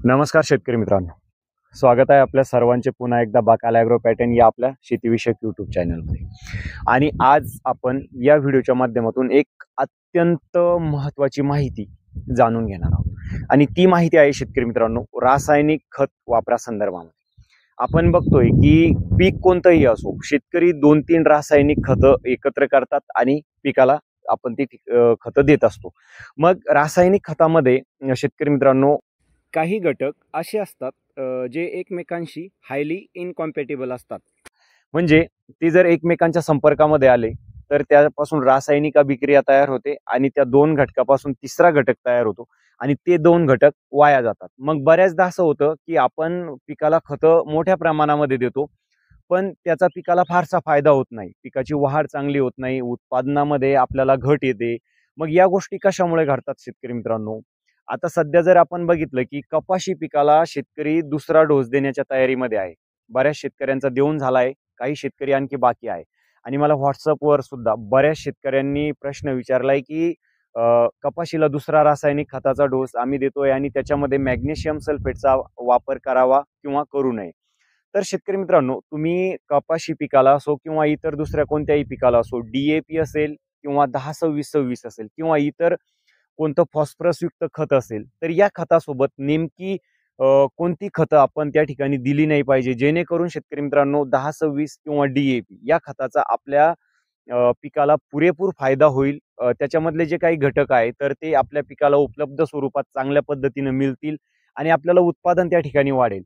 नमस्कार शेतकरी मित्रांनो, स्वागत आहे आपल्या सर्वांचे पुन्हा एकदा बाकाल ॲग्रो पॅटर्न या आपल्या शेतीविषयक यूट्यूब चॅनलमध्ये. आणि आज आपण या व्हिडिओच्या माध्यमातून एक अत्यंत महत्त्वाची माहिती जाणून घेणार आहोत. आणि ती माहिती आहे शेतकरी मित्रांनो, रासायनिक खत वापरासंदर्भामध्ये. आपण बघतोय की पीक कोणतंही असो, शेतकरी 2-3 रासायनिक खतं एकत्र करतात आणि पिकाला आपण ती खतं देत असतो. मग रासायनिक खतामध्ये शेतकरी मित्रांनो काही घटक असे असतात जे एकमेकांशी हायली इनकॉम्पॅटिबल असतात. म्हणजे ते जर एकमेकांच्या संपर्कामध्ये आले तर त्यापासून रासायनिक अभिक्रिया तयार होते आणि त्या दोन घटकापासून तिसरा घटक तयार होतो आणि ते दोन घटक वाया जातात. मग बऱ्याचदा असं होतं की आपण पिकाला खतं मोठ्या प्रमाणामध्ये देतो, पण त्याचा पिकाला फारसा फायदा होत नाही. पिकाची वाढ चांगली होत नाही, उत्पादनामध्ये आपल्याला घट येते. मग या गोष्टी कशामुळे घडतात शेतकरी मित्रांनो? आता सध्या जर आपण बघितलं की कपाशी पिकाला शेतकरी दुसरा डोस देण्याच्या तयारीमध्ये आहे. बऱ्याच शेतकऱ्यांचा देऊन झालाय, काही शेतकरी आणखी बाकी आहे. आणि मला व्हॉट्सअपवर सुद्धा बऱ्याच शेतकऱ्यांनी प्रश्न विचारलाय की कपाशीला दुसरा रासायनिक खताचा डोस आम्ही देतोय आणि त्याच्यामध्ये मॅग्नेशियम सल्फेटचा वापर करावा किंवा करू नये. तर शेतकरी मित्रांनो, तुम्ही कपाशी पिकाला असो किंवा इतर दुसऱ्या कोणत्याही पिकाला असो, DAP असेल किंवा 10-26-26 असेल किंवा इतर कोणतं फॉस्फरसयुक्त खत असेल, तर या खतासोबत नेमकी कोणती खतं आपण त्या ठिकाणी दिली नाही पाहिजे, जेणेकरून शेतकरी मित्रांनो 10-26 किंवा DAP या खताचा आपल्या पिकाला पुरेपूर फायदा होईल. त्याच्यामधले जे काही घटक आहे तर ते आपल्या पिकाला उपलब्ध स्वरूपात चांगल्या पद्धतीने मिळतील आणि आपल्याला उत्पादन त्या ठिकाणी वाढेल.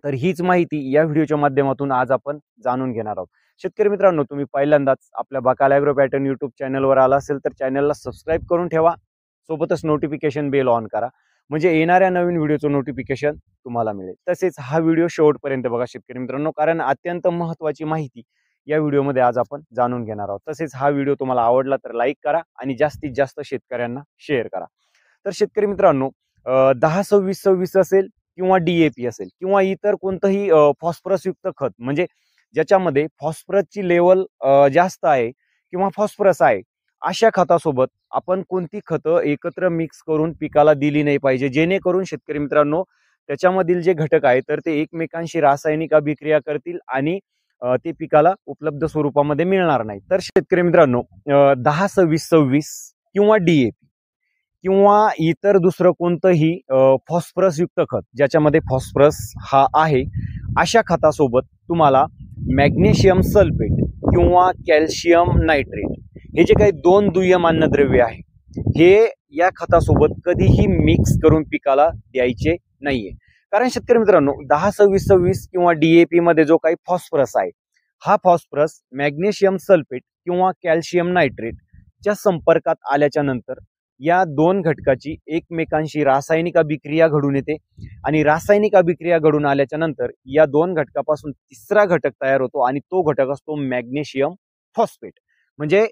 तर हीच माहिती या व्हिडिओच्या माध्यमातून आज आपण जाणून घेणार आहोत. शेतकरी मित्रांनो, तुम्ही पहिल्यांदाच आपल्या बाकाल ॲग्रो पॅटर्न यूट्यूब चॅनलवर आला असेल तर चॅनलला सबस्क्राईब करून ठेवा. सोबतच नोटिफिकेशन बेल ऑन करा, म्हणजे येणाऱ्या नवीन व्हिडिओचं नोटिफिकेशन तुम्हाला मिळेल. तसेच हा व्हिडिओ शेवटपर्यंत बघा शेतकरी मित्रांनो, कारण अत्यंत महत्त्वाची माहिती या व्हिडिओमध्ये आज आपण जाणून घेणार आहोत. तसेच हा व्हिडिओ तुम्हाला आवडला तर लाईक करा आणि जास्तीत जास्त शेतकऱ्यांना शेअर करा. तर शेतकरी मित्रांनो, 10-26-26 असेल किंवा DAP असेल किंवा इतर कोणतंही फॉस्फरसयुक्त खत, म्हणजे ज्याच्यामध्ये फॉस्फरसची लेवल जास्त आहे किंवा फॉस्फरस आहे, अशा खतासोबत आपण कोणती खतं एकत्र मिक्स करून पिकाला दिली नाही पाहिजे, जेणेकरून शेतकरी मित्रांनो त्याच्यामधील जे घटक आहे तर ते एकमेकांशी रासायनिक अभिक्रिया करतील आणि ते पिकाला उपलब्ध स्वरूपामध्ये मिळणार नाही. तर शेतकरी मित्रांनो, 10-26-26 किंवा DAP किंवा इतर दुसरं कोणतंही फॉस्फरसयुक्त खत ज्याच्यामध्ये फॉस्फरस हा आहे, अशा खतासोबत तुम्हाला मॅग्नेशियम सल्फेट किंवा कॅल्शियम नायट्रेट हे जे काही दोन दुय्यम अन्नद्रव्य आहे, हे या खतासोबत कधीही मिक्स करून पिकाला द्यायचे नाहीये. कारण शेतकरी मित्रांनो, 10-26-26 किंवा DAP मध्ये जो काही फॉस्फरस आहे, हा फॉस्फरस मॅग्नेशियम सल्फेट किंवा कॅल्शियम नायट्रेटच्या संपर्कात आल्याच्या नंतर या दोन घटकाची एकमेकांशी रासायनिक अभिक्रिया घडून येते आणि रासायनिक अभिक्रिया घडून आल्याच्या नंतर या दोन घटकापासून तिसरा घटक तयार होतो आणि तो घटक असतो मॅग्नेशियम फॉस्फेट. म्हणजे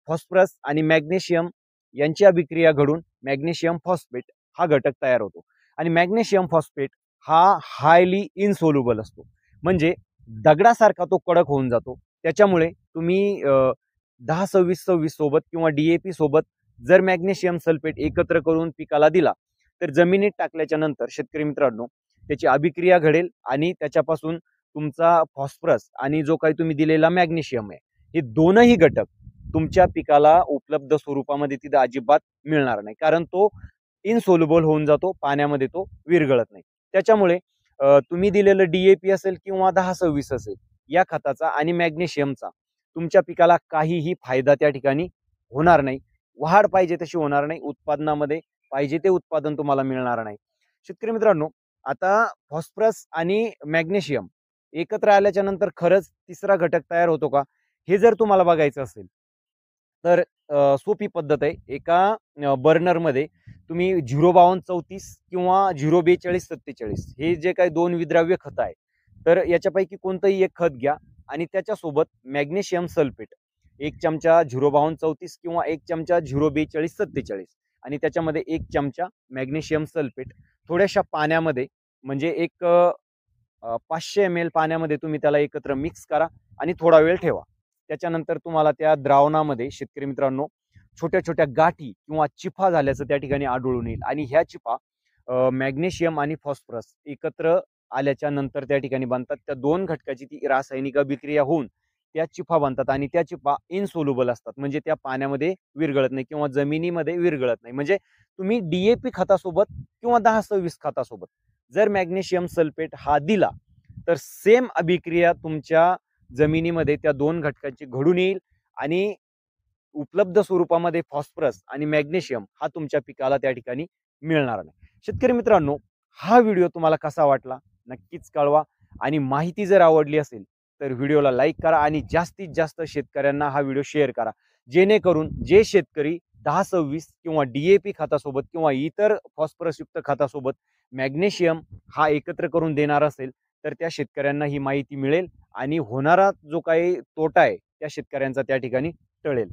फॉस्फरस आणि मॅग्नेशियम यांची अभिक्रिया घडून मॅग्नेशियम फॉस्फेट हा घटक तयार होतो आणि मॅग्नेशियम फॉस्फेट हा हायली इनसोल्युबल असतो, म्हणजे दगडासारखा तो कडक होऊन जातो. त्याच्यामुळे तुम्ही 10-26-26 सोबत किंवा DAP सोबत जर मॅग्नेशियम सल्फेट एकत्र करून पिकाला दिला तर जमिनीत टाकल्याच्या नंतर शेतकरी मित्रांनो त्याची अभिक्रिया घडेल आणि त्याच्यापासून तुमचा फॉस्फरस आणि जो काही तुम्ही दिलेला मॅग्नेशियम आहे, हे दोनही घटक तुमच्या पिकाला उपलब्ध स्वरूपामध्ये तिथे अजिबात मिळणार नाही, कारण तो इनसोल्युबल होऊन जातो, पाण्यामध्ये तो विरघळत नाही. त्याच्यामुळे तुम्ही दिलेलं DAP असेल किंवा 10-26 असेल, या खताचा आणि मॅग्नेशियमचा तुमच्या पिकाला काहीही फायदा त्या ठिकाणी होणार नाही. वाढ पाहिजे तशी होणार नाही, उत्पादनामध्ये पाहिजे ते उत्पादन तुम्हाला मिळणार नाही. शेतकरी मित्रांनो, आता फॉस्फरस आणि मॅग्नेशियम एकत्र आल्याच्या नंतर खरंच तिसरा घटक तयार होतो का, हे जर तुम्हाला बघायचं असेल तर सोपी पद्धत आहे. एका बर्नरमध्ये तुम्ही 052-34 किंवा 042-47 हे जे काही दोन विद्राव्य खत आहे, तर याच्यापैकी कोणतंही एक खत घ्या आणि त्याच्यासोबत मॅग्नेशियम सल्फेट 1 चमचा 052-34 किंवा 1 चमचा 042-47 आणि त्याच्यामध्ये 1 चमचा मॅग्नेशियम सल्फेट थोड्याशा पाण्यामध्ये, म्हणजे एक 500 ml पाण्यामध्ये तुम्ही त्याला एकत्र मिक्स करा आणि थोडा वेळ ठेवा. त्याच्यानंतर तुम्हाला त्या द्रावणामध्ये शेतकरी मित्रांनो छोट्या छोट्या गाठी किंवा चिफा झाल्याचं त्या ठिकाणी आढळून येईल आणि ह्या चिफा मॅग्नेशियम आणि फॉस्फरस एकत्र आल्याच्या नंतर त्या ठिकाणी बनतात. त्या दोन घटकाची ती रासायनिक अभिक्रिया होऊन त्या चिफा बनतात आणि त्या चिफा इनसोल्युबल असतात, म्हणजे त्या पाण्यामध्ये विरघळत नाही किंवा जमिनीमध्ये विरघळत नाही. म्हणजे तुम्ही DAP खतासोबत किंवा 10-26 खतासोबत जर मॅग्नेशियम सल्फेट हा दिला तर सेम अभिक्रिया तुमच्या जमिनीमध्ये त्या दोन घटकांची घडून येईल आणि उपलब्ध स्वरूपामध्ये फॉस्फरस आणि मॅग्नेशियम हा तुमच्या पिकाला त्या ठिकाणी मिळणार नाही. शेतकरी मित्रांनो, हा व्हिडिओ तुम्हाला कसा वाटला नक्कीच कळवा आणि माहिती जर आवडली असेल तर व्हिडिओला लाईक करा आणि जास्तीत जास्त शेतकऱ्यांना हा व्हिडिओ शेअर करा, जेणेकरून जे शेतकरी 10-26 किंवा DAP खतासोबत किंवा इतर फॉस्फरसयुक्त खतासोबत मॅग्नेशियम हा एकत्र करून देणार असेल तर त्या शेतकऱ्यांना ही माहिती मिळेल आणि होणारा जो काही तोटा आहे त्या शेतकऱ्यांचा त्या ठिकाणी टळेल.